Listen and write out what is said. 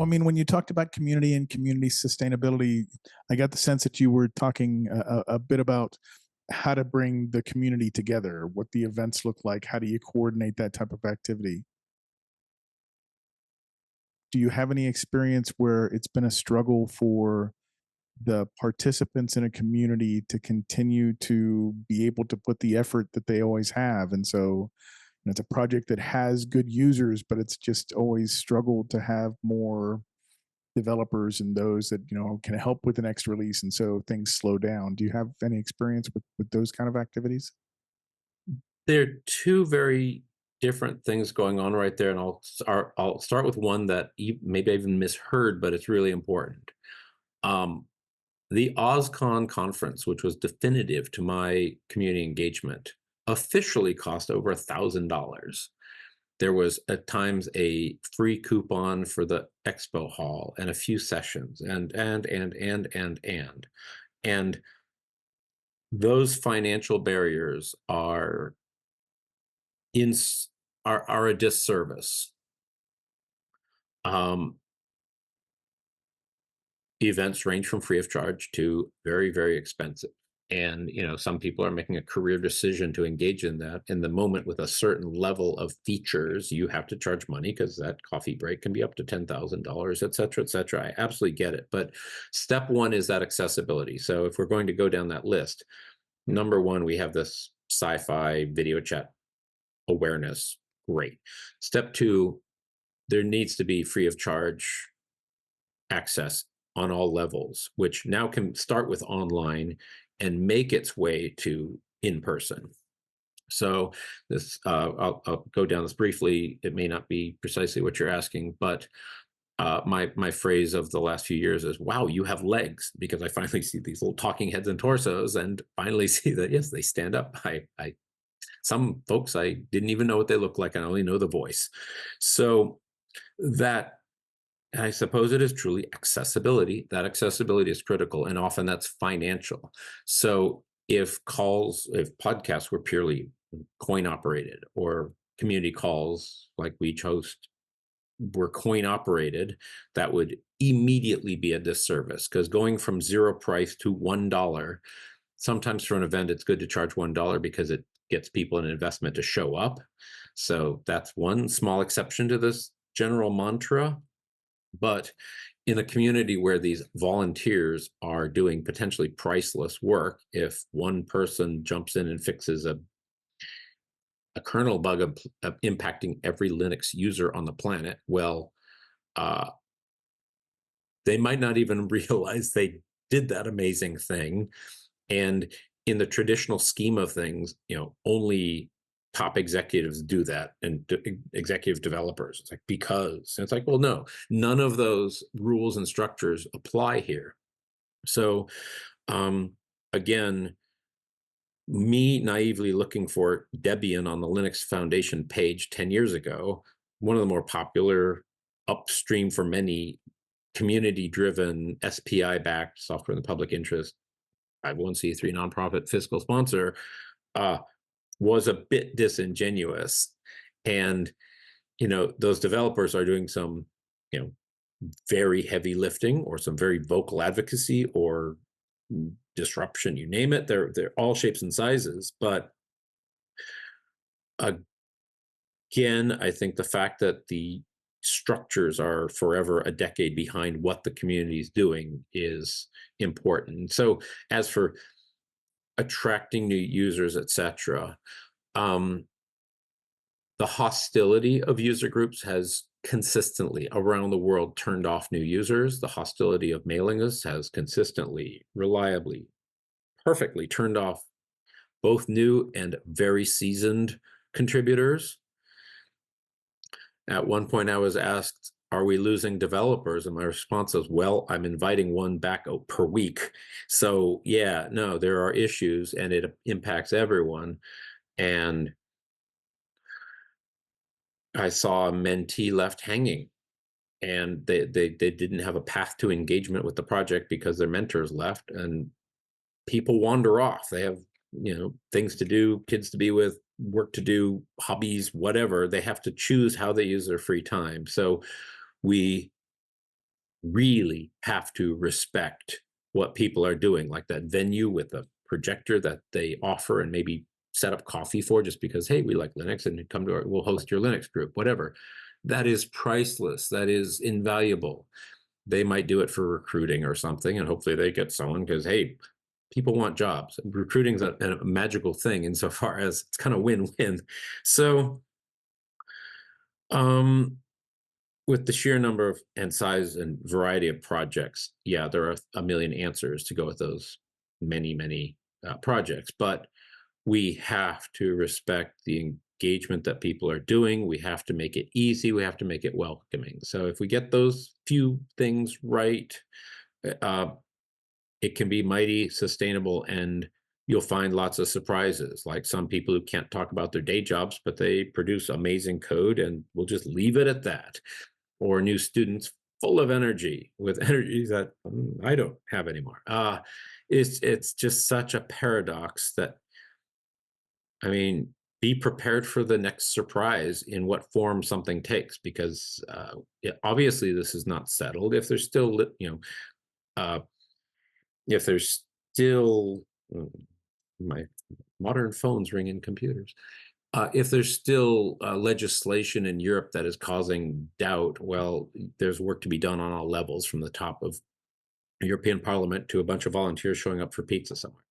mean, when you talked about community and community sustainability, I got the sense that you were talking a bit about how to bring the community together, what the events look like, how do you coordinate that type of activity? Do you have any experience where it's been a struggle for the participants in a community to continue to be able to put the effort that they always have? And so, it's a project that has good users, but it's just always struggled to have more developers and those that can help with the next release, and so things slow down. Do you have any experience with those kind of activities? There are two very different things going on right there, and I'll start with one that maybe I even misheard, but it's really important. Um, the OzCon conference, which was definitive to my community engagement, officially cost over $1,000. There was at times a free coupon for the expo hall and a few sessions, and those financial barriers in are a disservice. Um, Events range from free of charge to very, very expensive. And some people are making a career decision to engage in that. In the moment with a certain level of features, you have to charge money because that coffee break can be up to $10,000, et cetera, et cetera. I absolutely get it. But step one is that accessibility. So if we're going to go down that list, number one, we have this sci-fi video chat awareness. Great. Step two, there needs to be free of charge access on all levels, which now can start with online and make its way to in person. So this, I'll go down this briefly. It may not be precisely what you're asking, but my phrase of the last few years is, "Wow, you have legs!" Because I finally see these little talking heads and torsos, and finally see that yes, they stand up. I some folks I didn't even know what they look like. I only know the voice. So that I suppose it is truly accessibility. That accessibility is critical, and often that's financial. So if podcasts were purely coin operated, or community calls like we each host were coin operated, that would immediately be a disservice, because going from zero price to $1, sometimes for an event, it's good to charge $1 because it gets people an investment to show up. So that's one small exception to this general mantra. But in a community where these volunteers are doing potentially priceless work, if one person jumps in and fixes a kernel bug of impacting every Linux user on the planet, well, uh, they might not even realize they did that amazing thing. And in the traditional scheme of things, only top executives do that, and executive developers. It's like, because and it's like, well, no, none of those rules and structures apply here. So again, me naively looking for Debian on the Linux Foundation page 10 years ago, one of the more popular upstream for many community driven SPI backed software in the public interest 501(c)(3) nonprofit fiscal sponsor, uh, was a bit disingenuous. And, those developers are doing some, you know, very heavy lifting, or some very vocal advocacy, or disruption, you name it. They're all shapes and sizes. But again, I think the fact that the structures are forever a decade behind what the community is doing is important. So as for attracting new users, etc., um, the hostility of user groups has consistently around the world turned off new users. The hostility of mailing lists has consistently, reliably, perfectly turned off both new and very seasoned contributors. At one point, I was asked, "Are we losing developers?" And my response was, "Well, I'm inviting one back per week." So, yeah, no, there are issues, and it impacts everyone. And I saw a mentee left hanging, and they didn't have a path to engagement with the project because their mentors left, and people wander off. They have, things to do, kids to be with, work to do, hobbies, whatever. They have to choose how they use their free time. So we really have to respect what people are doing, like that venue with a projector that they offer and maybe set up coffee for just because, hey, we like Linux and come to our, we'll host your Linux group, whatever. That is priceless. That is invaluable. They might do it for recruiting or something, and hopefully they get someone because, hey, people want jobs. Recruiting is a magical thing insofar as it's kind of win-win. So, um, with the sheer number of and size and variety of projects, yeah, there are a million answers to go with those many projects, but we have to respect the engagement that people are doing. We have to make it easy. We have to make it welcoming. So if we get those few things right, uh, it can be mighty sustainable, and you'll find lots of surprises, like some people who can't talk about their day jobs, but they produce amazing code and we'll just leave it at that, or new students full of energy with energy that I don't have anymore. It's just such a paradox that, I mean, be prepared for the next surprise in what form something takes, because obviously this is not settled. If there's still uh, if there's still mm, my modern phones ring in computers. If there's still legislation in Europe that is causing doubt, well, there's work to be done on all levels, from the top of European Parliament to a bunch of volunteers showing up for pizza somewhere.